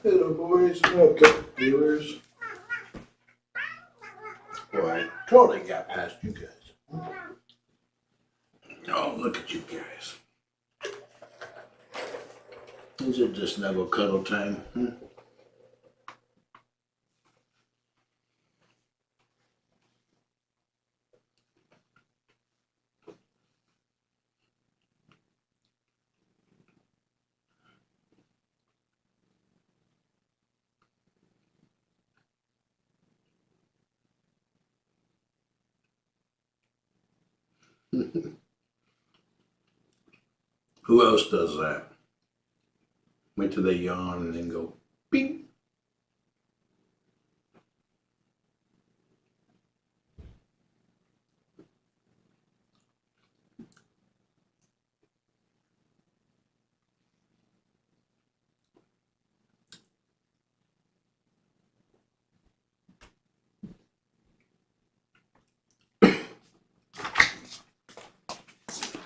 Hello, boys. Welcome, viewers. Boy, I totally got past you guys. Oh, look at you guys. Is it just snuggle cuddle time? Who else does that? Wait till they yawn and then go bing.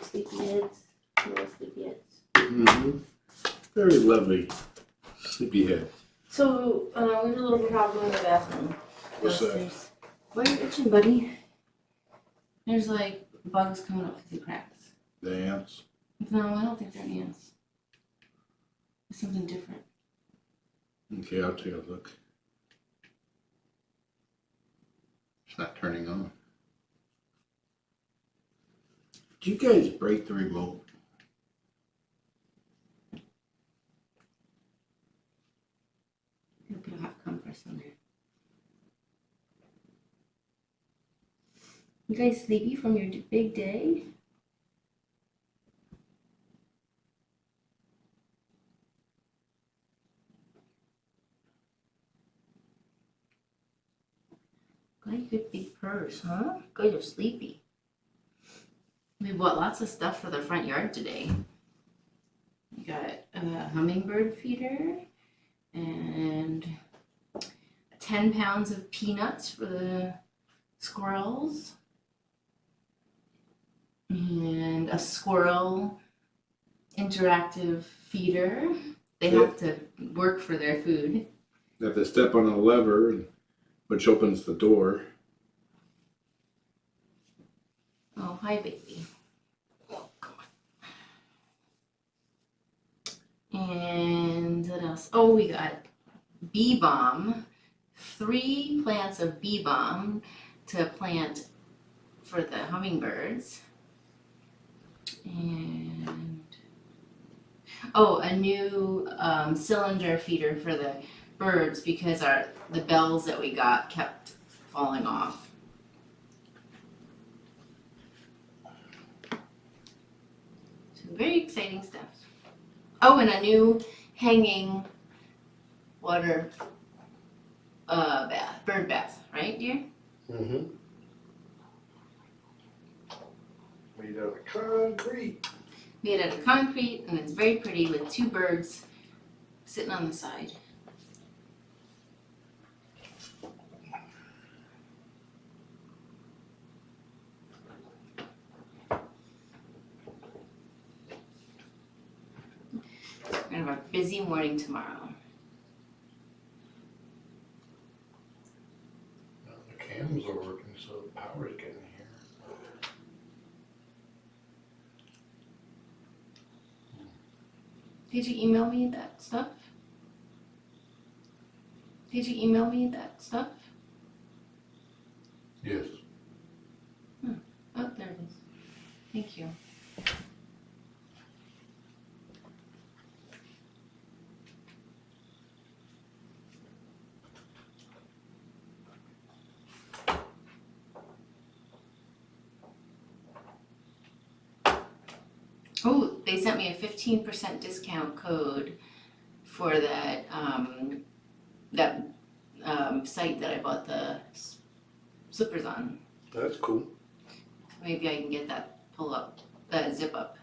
Sleepyheads. Little sleepyheads. Mm-hmm. Very lovely sleepyhead. So, we have a little problem in the bathroom. What's that? Downstairs. Why are you itching, buddy? There's like bugs coming up through the cracks. The ants. No, I don't think they're ants. It's something different. Okay, I'll take a look. It's not turning on. Did you guys break the remote? You'll put a hot compress on there. You guys sleepy from your big day? Got a good big purse, huh? Good, you're sleepy. We bought lots of stuff for the front yard today. We got a hummingbird feeder and 10 pounds of peanuts for the squirrels and a squirrel interactive feeder. They have to work for their food. You have to step on a lever, which opens the door. Oh, hi, baby. Oh, come on. And what else? Oh, we got bee balm. 3 plants of bee balm to plant for the hummingbirds. And a new cylinder feeder for the birds because the bells that we got kept falling off. Very exciting stuff. Oh, and a new hanging water bird bath, right, dear? Mm-hmm. Made out of concrete. Made out of concrete, and it's very pretty with 2 birds sitting on the side. We're gonna have a busy morning tomorrow. Well, the cams are working, so the power's getting here. Did you email me that stuff? Did you email me that stuff? Yes. Oh, there it is. Thank you. Oh, they sent me a 15% discount code for that site that I bought the slippers on. That's cool. Maybe I can get that zip up.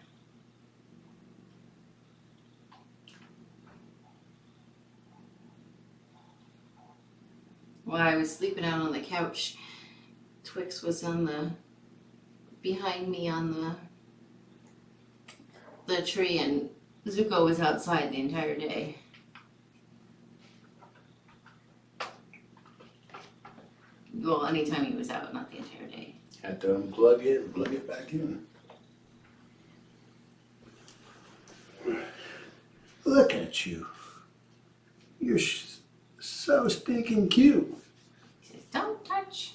While I was sleeping out on the couch, Twix was behind me on the tree, and Zuko was outside the entire day. Well, anytime he was out, not the entire day. Had to unplug it and plug it back in. Look at you. You're so stinking cute. He says, don't touch.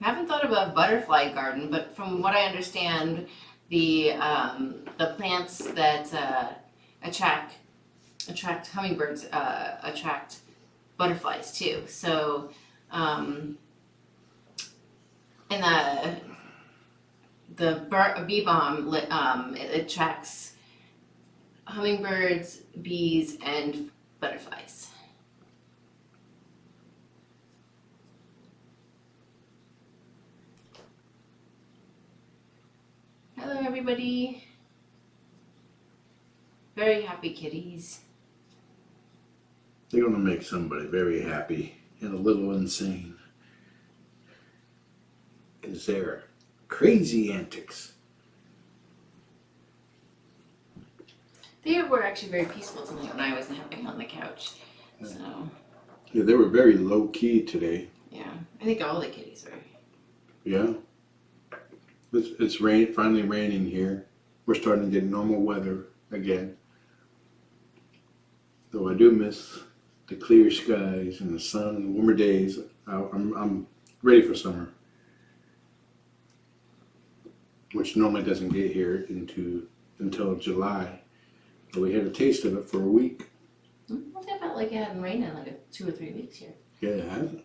I haven't thought about a butterfly garden, but from what I understand, the plants that attract hummingbirds attract butterflies too. So, and the bee balm it attracts hummingbirds, bees, and butterflies. Hello, everybody. Very happy kitties. They're gonna make somebody very happy and a little insane. Because they're crazy antics. They were actually very peaceful tonight when I was napping on the couch. So, Yeah, they were very low key today. yeah, I think all the kitties were. Yeah. It's finally raining here. We're starting to get normal weather again. Though I do miss the clear skies and the sun and the warmer days. I'm ready for summer, which normally doesn't get here until July. But we had a taste of it for a week. What's that about like it hadn't rained in like 2 or 3 weeks here? Yeah, it hasn't.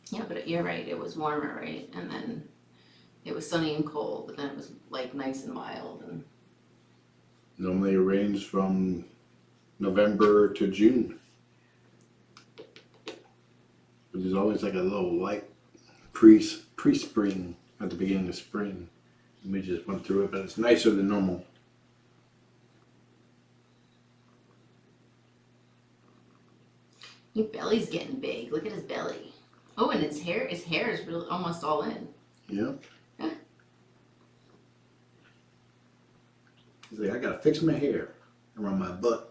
Yeah, but you're right. It was warmer, right? And then it was sunny and cold, but then it was like nice and mild. And Normally it rains from November to June. But there's always like a little light pre-spring at the beginning of spring. And we just went through it, but it's nicer than normal. your belly's getting big. Look at his belly. Oh, and his hair is really almost all in. Yeah. Yeah. He's like, I gotta fix my hair around my butt.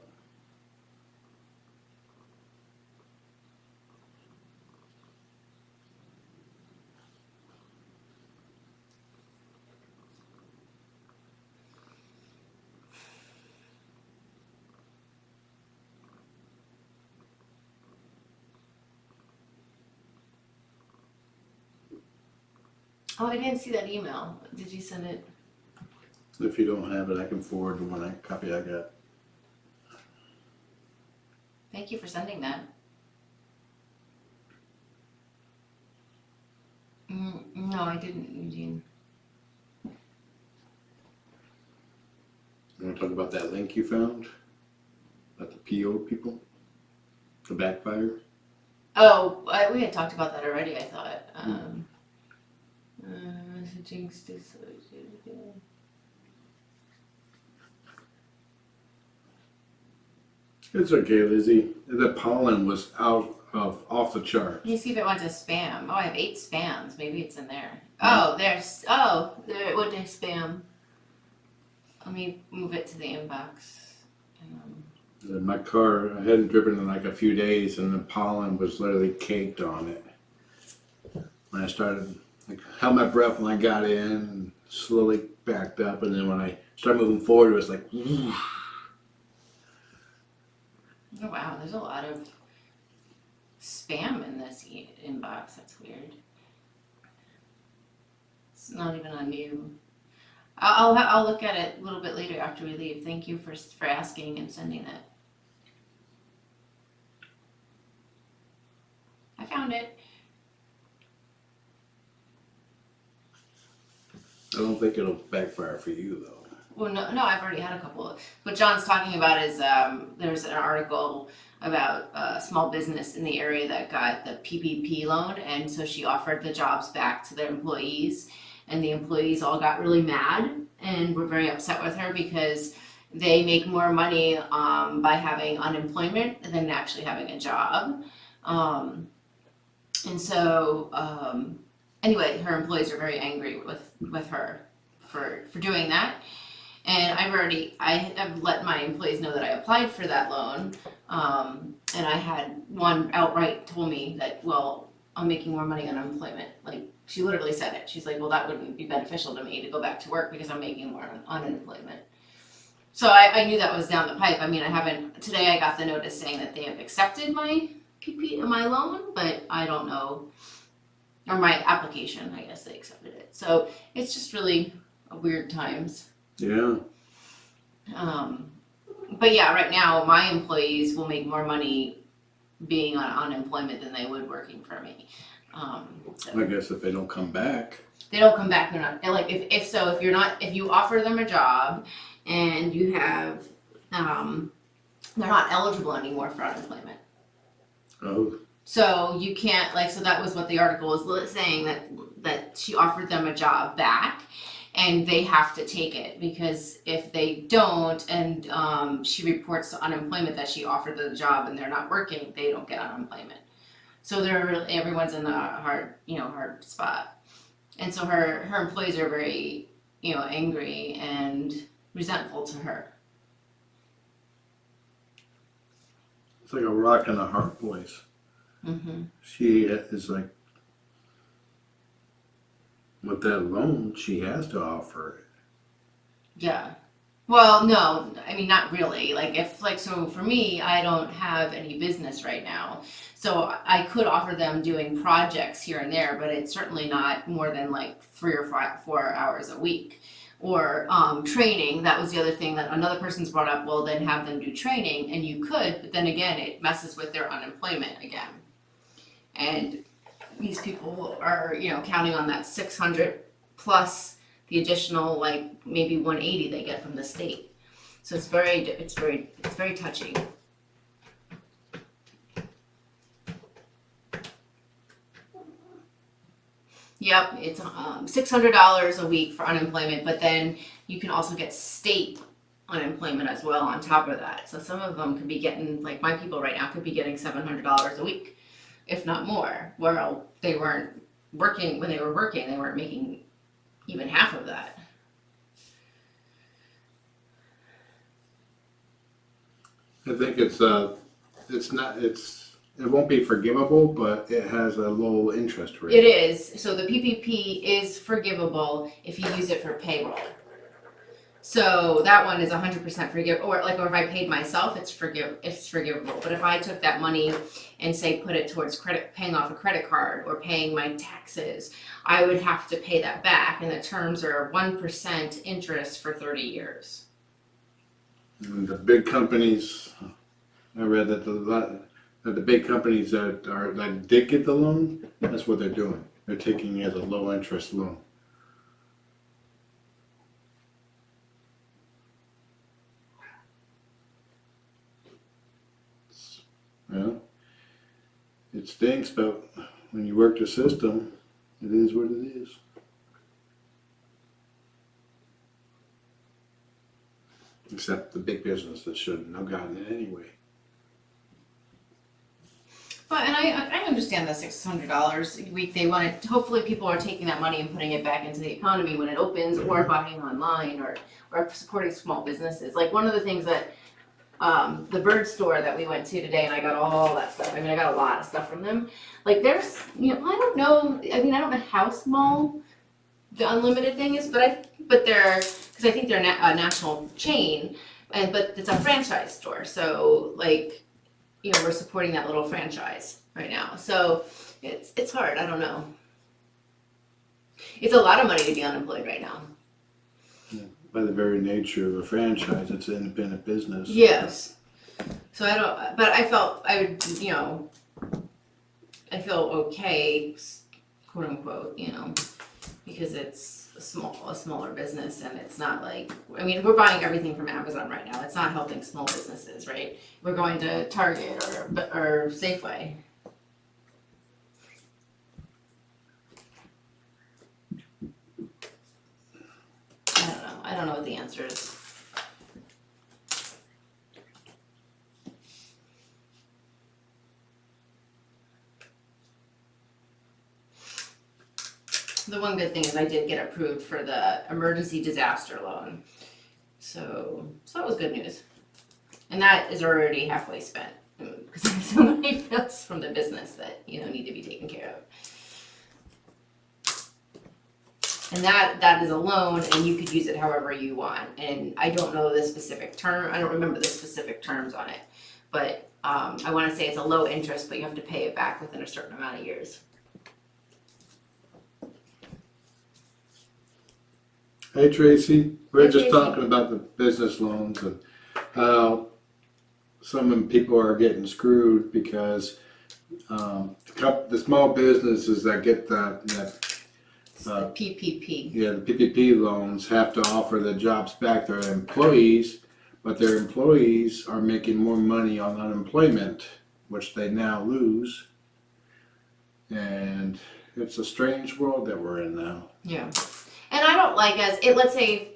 Oh, I didn't see that email. Did you send it? If you don't have it, I can forward the one copy I got. Thank you for sending that. No, I didn't, Eugene. You want to talk about that link you found? About the PO people? The backfire? Oh, we had talked about that already, I thought. Jinx dissociated. It's okay, Lizzie. The pollen was off the chart. Let me see if it went to spam. Oh, I have 8 spams. Maybe it's in there. Oh, there it went to spam. Let me move it to the inbox. My car, I hadn't driven in like a few days, and the pollen was literally caked on it. When I started, held my breath when I got in, and slowly backed up, and then when I started moving forward, it was like, whoosh. Oh wow, there's a lot of spam in this inbox. That's weird. It's not even on you. I'll look at it a little bit later after we leave. Thank you for asking and sending it. I found it. I don't think it'll backfire for you though. Well, no, I've already had a couple. What John's talking about is there's an article about a small business in the area that got the PPP loan, and so she offered the jobs back to their employees, and the employees all got really mad and were very upset with her because they make more money by having unemployment than actually having a job. And so anyway, her employees are very angry with her for doing that. And I have let my employees know that I applied for that loan. And I had one outright told me that, well, I'm making more money on unemployment. Like, she literally said it. She's like, well, that wouldn't be beneficial to me to go back to work because I'm making more on unemployment. So I knew that was down the pipe. I mean, today I got the notice saying that they have accepted my my loan, but I don't know, or my application, I guess they accepted it. So it's just really weird times. Yeah. But yeah, right now my employees will make more money being on unemployment than they would working for me. So I guess if they don't come back. they don't come back, they're not, like, if you offer them a job and you have, they're not eligible anymore for unemployment. Oh. So you can't, like, so that was what the article was saying, that she offered them a job back and they have to take it, because if they don't and she reports to unemployment that she offered the job and they're not working, they don't get unemployment. So everyone's in a hard spot. And so her employees are very, angry and resentful to her. It's like a rock and a hard place. Mm-hmm. She is like, with that loan, she has to offer it. Yeah. Well, no, I mean, not really. So for me, I don't have any business right now. So I could offer them doing projects here and there, but it's certainly not more than like 3 or 4 hours a week. Or training. That was the other thing that another person's brought up. Well, then have them do training, and you could, but then again, it messes with their unemployment again. And these people are, counting on that 600 plus the additional, like, maybe 180 they get from the state. So it's very touchy. Yep, it's $600 a week for unemployment, but then you can also get state unemployment as well on top of that. So some of them could be getting, like my people right now, could be getting $700 a week, if not more. Well, they weren't working, when they were working, they weren't making even half of that. I think it won't be forgivable, but it has a low interest rate. It is. So the PPP is forgivable if you use it for payroll. So that one is 100% forgivable. Or if I paid myself, it's forgivable. But if I took that money and say put it towards paying off a credit card or paying my taxes, I would have to pay that back, and the terms are 1% interest for 30 years. And the big companies, I read that the big companies that did get the loan, that's what they're doing. They're taking it as a low interest loan. Yeah, it stinks, but when you work the system, it is what it is. Except the big businesses shouldn't have gotten it anyway. But and I understand the $600 a week. They want to. Hopefully, people are taking that money and putting it back into the economy when it opens, or buying online, or supporting small businesses. Like one of the things that the bird store that we went to today, and I got all that stuff. I mean, I got a lot of stuff from them. Like there's, I don't know. I mean, I don't know how small the unlimited thing is, but they're, because I think they're a national chain, but it's a franchise store. So like, we're supporting that little franchise right now. So it's hard. I don't know. It's a lot of money to be unemployed right now. Yeah. By the very nature of a franchise, it's an independent business. Yes. So I feel okay, quote unquote, because it's a smaller business, and it's not like, I mean, we're buying everything from Amazon right now. It's not helping small businesses, right? We're going to Target or Safeway. I don't know what the answer is. The one good thing is I did get approved for the emergency disaster loan. So that was good news. And that is already halfway spent because I have so many bills from the business that, need to be taken care of. And that is a loan, and you could use it however you want. And I don't know the specific term. I don't remember the specific terms on it. But I want to say it's a low interest, but you have to pay it back within a certain amount of years. Hey Tracy, we're Hey, just Tracy. talking about the business loans and how some people are getting screwed because the small businesses that get the PPP. the PPP loans have to offer the jobs back to their employees, but their employees are making more money on unemployment, which they now lose. And it's a strange world that we're in now. Yeah. And I don't like let's say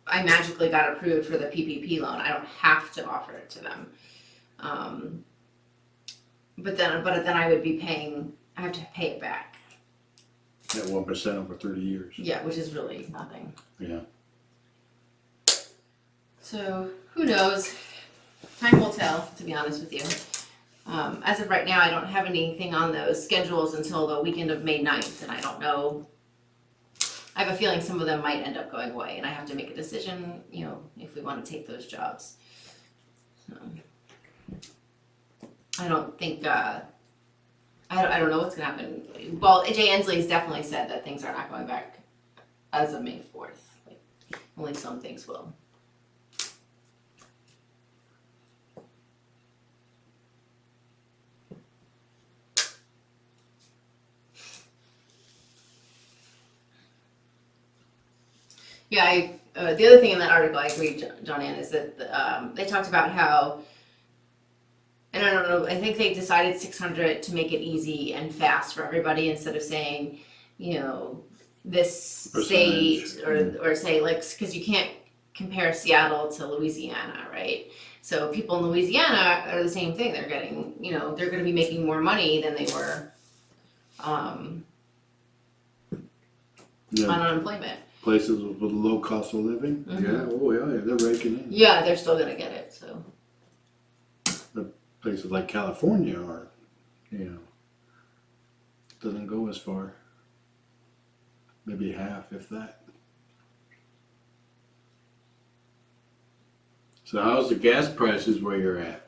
I magically got approved for the PPP loan. I don't have to offer it to them. But then I would be I have to pay it back. At 1% over 30 years. Yeah, which is really nothing. Yeah. So who knows? Time will tell, to be honest with you. As of right now, I don't have anything on those schedules until the weekend of May 9th, and I don't know. I have a feeling some of them might end up going away, and I have to make a decision, if we want to take those jobs. So, I don't think, I don't know what's going to happen. Well, Jay Ensley's definitely said that things are not going back as of May 4th. Like, only some things will. Yeah, the other thing in that article, I agree, John Ann, is that they talked about how, and I don't know, I think they decided 600 to make it easy and fast for everybody instead of saying, this state or say, like, because you can't compare Seattle to Louisiana, right? So people in Louisiana are the same thing. They're getting, they're going to be making more money than they were on unemployment. Places with low cost of living. Mm-hmm. Yeah, they're raking in. Yeah, they're still gonna get it. So Places like California are, doesn't go as far. Maybe half, if that. So how's the gas prices where you're at?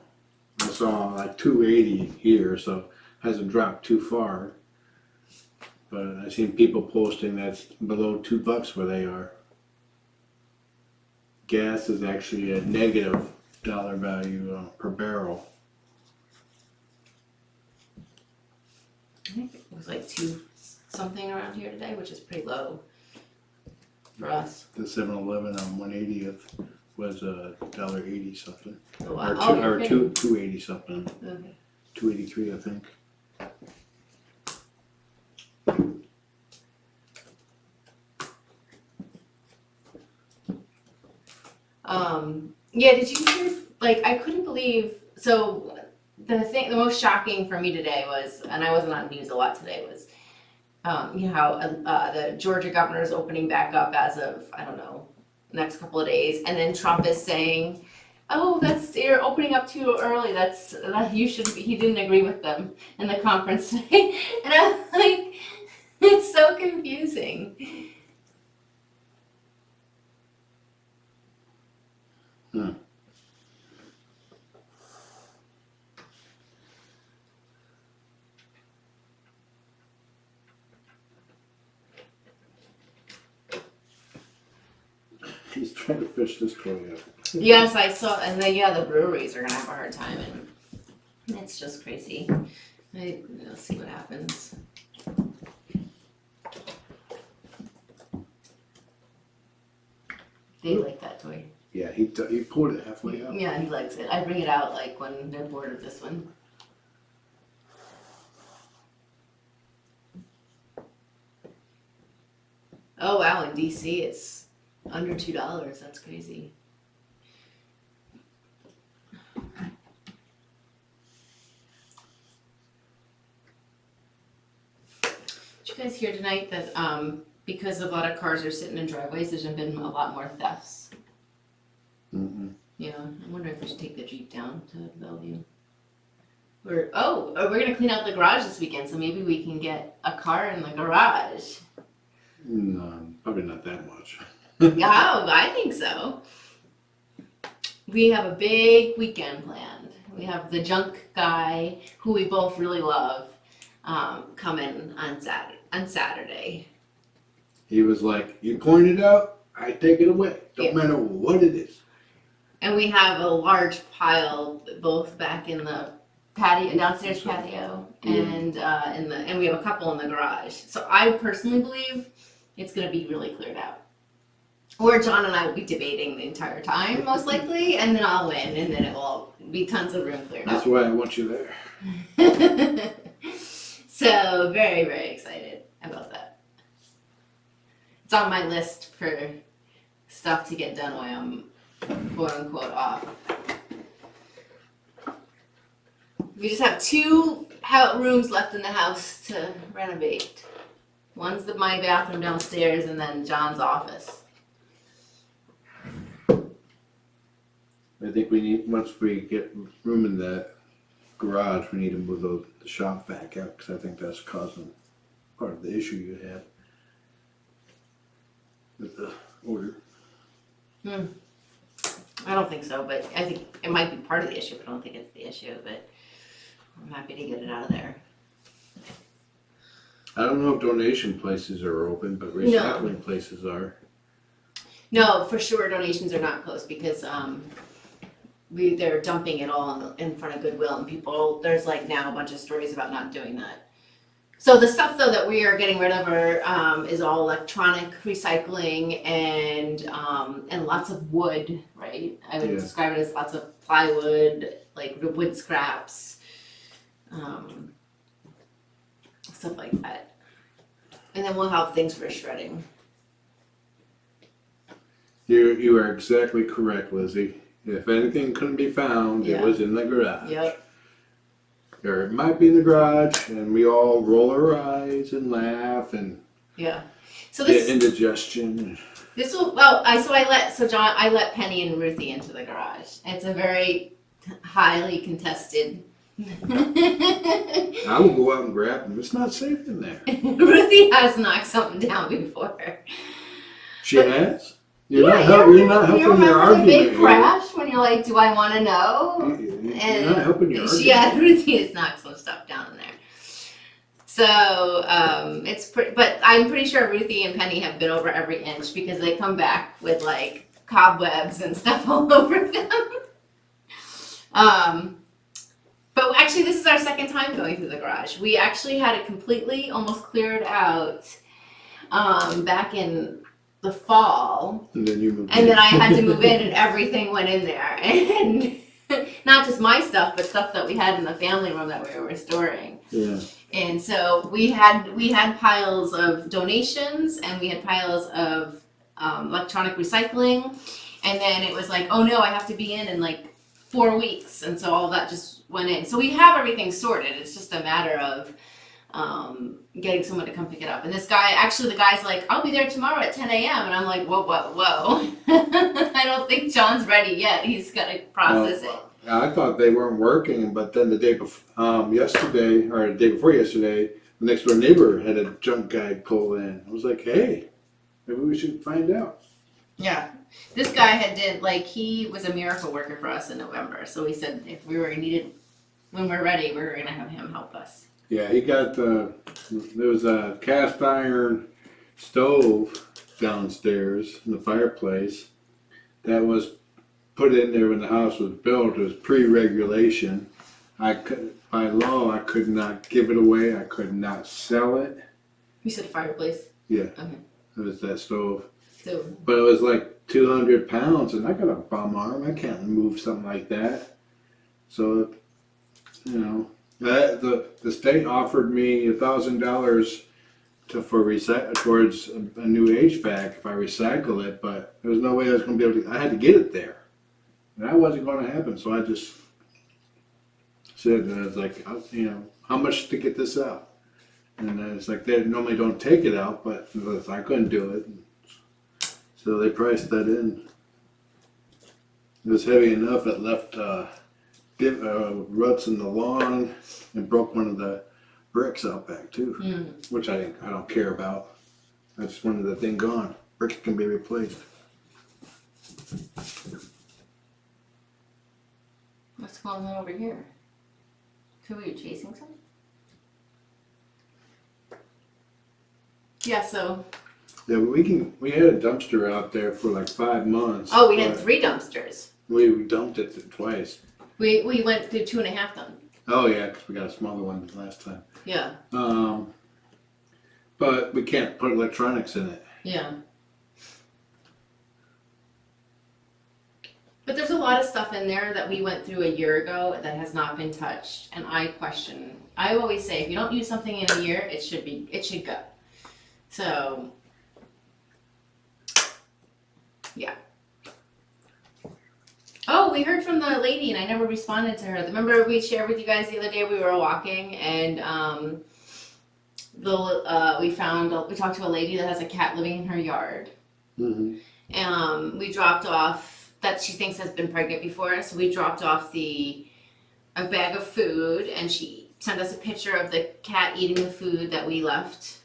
I saw like $2.80 here, so hasn't dropped too far. But I've seen people posting that's below $2 where they are. Gas is actually a negative dollar value per barrel. I think it was like 2 something around here today, which is pretty low for us. The 7-Eleven on 180th was $1.80 something. Oh, wow. Or $2.80 something. Okay. $2.83 I think. Yeah, did you hear, like, I couldn't believe, so the most shocking for me today was, and I wasn't on news a lot today, was, how the Georgia governor is opening back up as of, I don't know, next couple of days, and then Trump is saying, oh, you're opening up too early, he didn't agree with them in the conference today, and I'm like, it's so confusing. He's trying to fish this toy up. Yes, I saw, and the breweries are gonna have a hard time, and it's just crazy. Let's see what happens. They like that toy. Yeah, he pulled it halfway up. Yeah, he likes it. I bring it out like when they're bored of this one. Oh wow, in DC it's under $2. That's crazy. Did you guys hear tonight that because a lot of cars are sitting in driveways, there's been a lot more thefts? Mm-hmm. Yeah, I wonder if we should take the Jeep down to Bellevue. We're gonna clean out the garage this weekend, so maybe we can get a car in the garage. No, probably not that much. Yeah, I think so. We have a big weekend planned. We have the junk guy, who we both really love, coming on Saturday. He was like, "You point it out, I take it away. Don't Yeah. matter what it is." And we have a large pile both back in the patio, downstairs patio, and and we have a couple in the garage. So I personally believe it's going to be really cleared out. Or John and I will be debating the entire time, most likely, and then I'll win, and then it will be tons of room cleared That's out. why I want you there. So very, very excited about that. It's on my list for stuff to get done while I'm quote unquote off. We just have 2 rooms left in the house to renovate. One's my bathroom downstairs, and then John's office. I think we need, once we get room in that garage, we need to move the shop vac out, because I think that's causing part of the issue you have with the order. I don't think so, but I think it might be part of the issue, but I don't think it's the issue, but I'm happy to get it out of there. I don't know if donation places are open, but recycling places are. No, for sure donations are not closed because they're dumping it all in front of Goodwill, and there's like now a bunch of stories about not doing that. So the stuff though that we are getting rid of is all electronic recycling and lots of wood, right? I would describe it as lots of plywood, like wood scraps, stuff like that. And then we'll have things for shredding. You are exactly correct, Lizzie. If anything couldn't be found, it was in the garage. Yep. Or it might be in the garage, and we all roll our eyes and laugh and So get indigestion. I let Penny and Ruthie into the garage. It's a very highly contested. I will go out and grab them. It's not safe in there. Ruthie has knocked something down before. She has? You're not you helping your remember argument. the big crash when you're like, do I want to know? You're not helping your argument. Ruthie has knocked some stuff down in there. So but I'm pretty sure Ruthie and Penny have been over every inch because they come back with like cobwebs and stuff all over them. But actually, this is our second time going through the garage. We actually had it completely almost cleared out back in the fall. And then you moved and then I had to move in and everything went in there. And not just my stuff, but stuff that we had in the family room that we were restoring. Yeah. And so we had piles of donations and we had piles of electronic recycling. And then it was like, oh no, I have to be in like 4 weeks. And so all that just went in. So we have everything sorted. It's just a matter of getting someone to come pick it up. And this guy, actually the guy's like, I'll be there tomorrow at 10 a.m. And I'm like, whoa. I don't think John's ready yet. He's got to process it. I thought they weren't working, but then the day before, yesterday, or the day before yesterday, the next door neighbor had a junk guy pull in. I was like, hey, maybe we should find out. Yeah. This guy he was a miracle worker for us in November. So we said if we were needed, when we're ready, we were going to have him help us. Yeah, he got there was a cast iron stove downstairs in the fireplace that was put in there when the house was built. It was pre-regulation. By law, I could not give it away. I could not sell it. You said fireplace? Yeah. Okay. It was that stove. So. But it was like 200 pounds, and I got a bum arm. I can't move something like that. So, you know, the state offered me $1,000 towards a new HVAC if I recycle it, but there was no way I was going to be able to. I had to get it there, and that wasn't going to happen. So I just said, and I was like, you know, how much to get this out? And it's like they normally don't take it out, but I couldn't do it. So they priced that in. It was heavy enough it left ruts in the lawn and broke one of the bricks out back too, which I don't care about. I just wanted the thing gone. Bricks can be replaced. What's going on over here? So were you chasing something? Yeah, so. Yeah, we had a dumpster out there for like 5 months. Oh, we had 3 dumpsters. We dumped it twice. We went through 2.5 ton. Oh yeah, because we got a smaller one last time. Yeah. But we can't put electronics in it. Yeah. But there's a lot of stuff in there that we went through a year ago that has not been touched, and I always say, if you don't use something in a year, it should go. So, yeah. Oh, we heard from the lady, and I never responded to her. Remember we shared with you guys the other day we were walking, and we talked to a lady that has a cat living in her yard. Mm-hmm. We dropped off that she thinks has been pregnant before, so we dropped off a bag of food, and she sent us a picture of the cat eating the food that we left.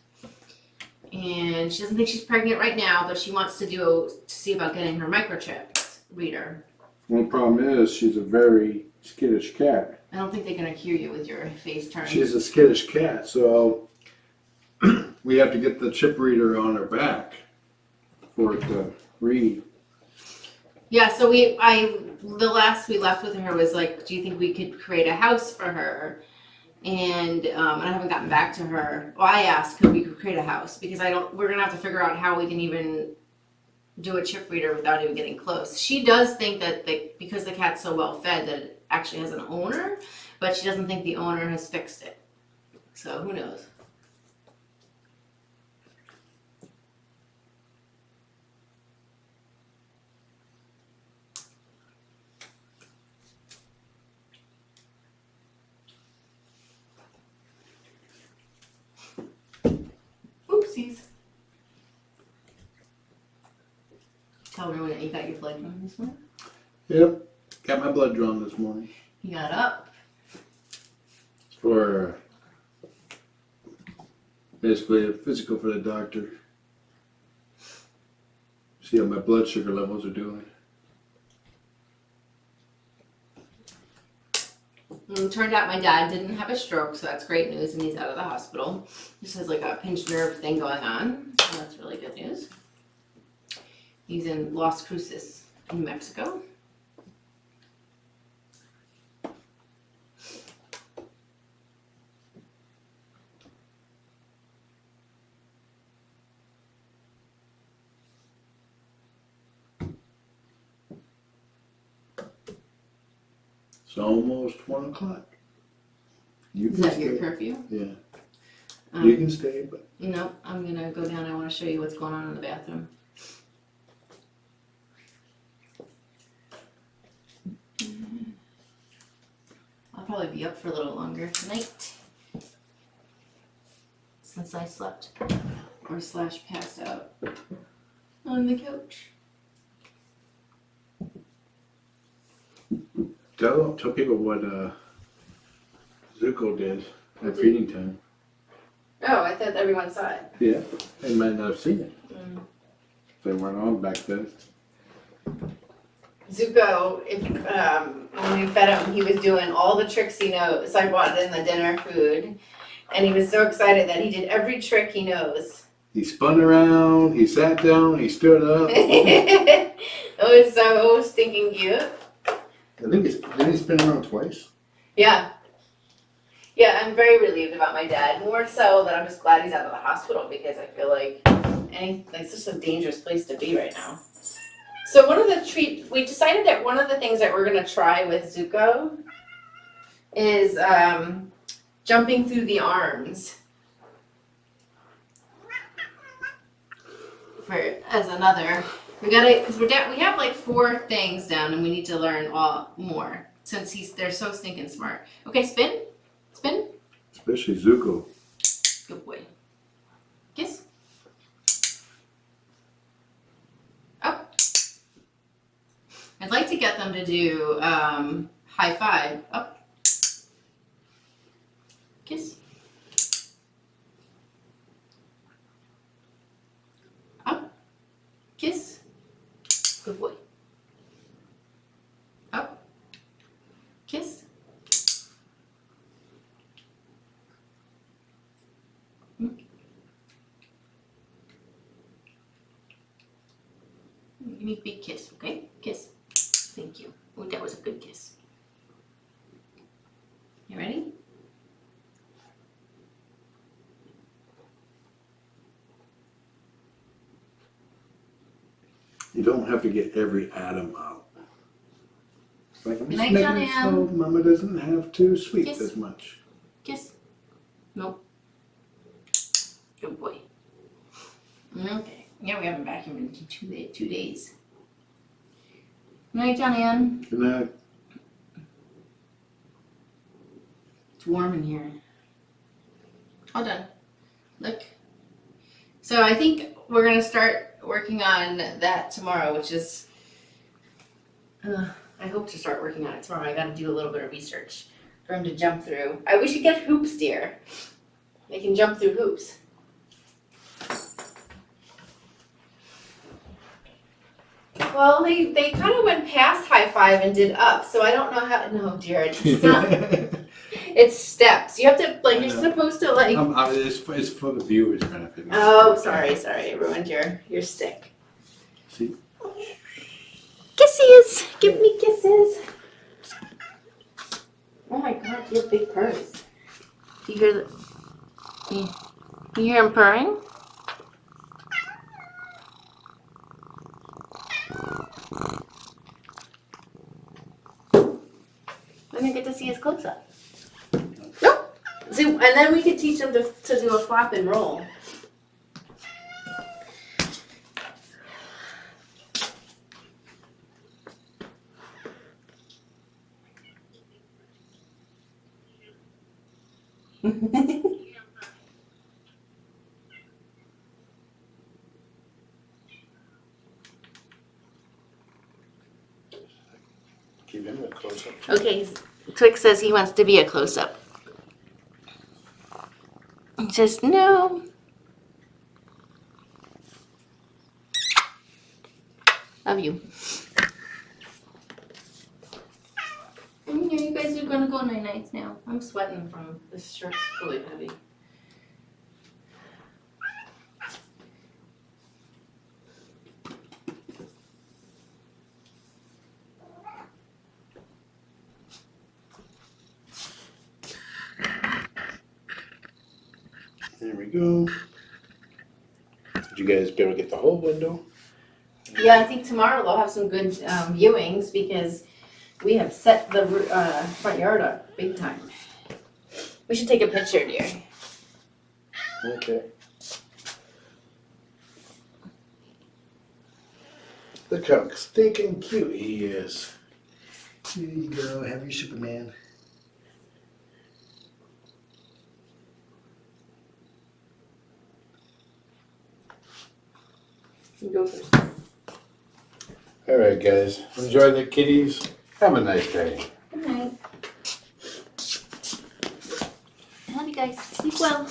And she doesn't think she's pregnant right now, but she wants to see about getting her microchip reader. One problem is she's a very skittish cat. I don't think they're gonna cure you with your face turned. She's a skittish cat, so we have to get the chip reader on her back for it to read. Yeah, so the last we left with her was like, do you think we could create a house for her? And I haven't gotten back to her. Well, I asked, could we create a house? Because we're gonna have to figure out how we can even do a chip reader without even getting close. She does think that because the cat's so well fed that it actually has an owner, but she doesn't think the owner has fixed it. So who knows? Oopsies. Tell everyone that you got your blood drawn this morning. Yep, got my blood drawn this morning. You got up. For basically a physical for the doctor. See how my blood sugar levels are doing. Turned out my dad didn't have a stroke, so that's great news, and he's out of the hospital. Just has like a pinched nerve thing going on, so that's really good news. He's in Las Cruces, in Mexico. It's almost 1 o'clock. Is that your curfew? Yeah. You can stay, but... No, I'm going to go down. I want to show you what's going on in the bathroom. I'll probably be up for a little longer tonight. Since I slept. Or / passed out. On the couch. Tell people what Zuko did at feeding time. Oh, I thought everyone saw it. Yeah, they might not have seen it. They weren't on back then. Zuko, when we fed him, he was doing all the tricks he knows. So I brought in the dinner food, and he was so excited that he did every trick he knows. He spun around, he sat down, he stood up. It was so stinking cute. I think didn't he spin around twice? Yeah. Yeah, I'm very relieved about my dad. More so that I'm just glad he's out of the hospital, because I feel like it's just a dangerous place to be right now. So one of the we decided that one of the things that we're gonna try with Zuko is jumping through the arms as another. We gotta, because we have like 4 things down, and we need to learn more since they're so stinking smart. Okay, spin. Especially Zuko. Good boy. Kiss. Up. I'd like to get them to do high five. Up. Kiss. Up. Kiss. Good boy. Up. Kiss. Give me a big kiss, okay? Kiss. Thank you. Oh, that was a good kiss. You ready? You don't have to get every atom out. Like I'm just Night, making Johnny it so Mama doesn't have to sweep Kiss. as much. Kiss. Nope. Good boy. Okay. Yeah, we haven't vacuumed in 2 days. Night, Johnny. Good night. It's warm in here. All done. Look. So I think we're gonna start working on that tomorrow, which is. I hope to start working on it tomorrow. I gotta do a little bit of research for him to jump through. We should get hoops, dear. They can jump through hoops. Well, they kind of went past high five and did up, so I don't know how. No, dear, it's not. It's steps. You have to you're supposed to it's for the viewers' benefit. Oh, sorry, I ruined your stick. See. Kisses! Give me kisses! Oh my god, you have big purrs. Do you hear you hear him purring? Let me get to see his close up. Nope! See, and then we could teach him to do a flop and roll. Give him a close up. Okay, Twix says he wants to be a close up. He says no. Love you. And yeah, you guys are gonna go night nights now. I'm sweating from this shirt's really heavy. There we go. Did you guys be able to get the whole window? Yeah, I think tomorrow they'll have some good viewings because we have set the front yard up big time. We should take a picture, dear. Okay. Look how stinking cute he is. Here you go, have your Superman. You go first. All right, guys. Enjoy the kitties. Have a nice day. Good night. I love you guys. Sleep well.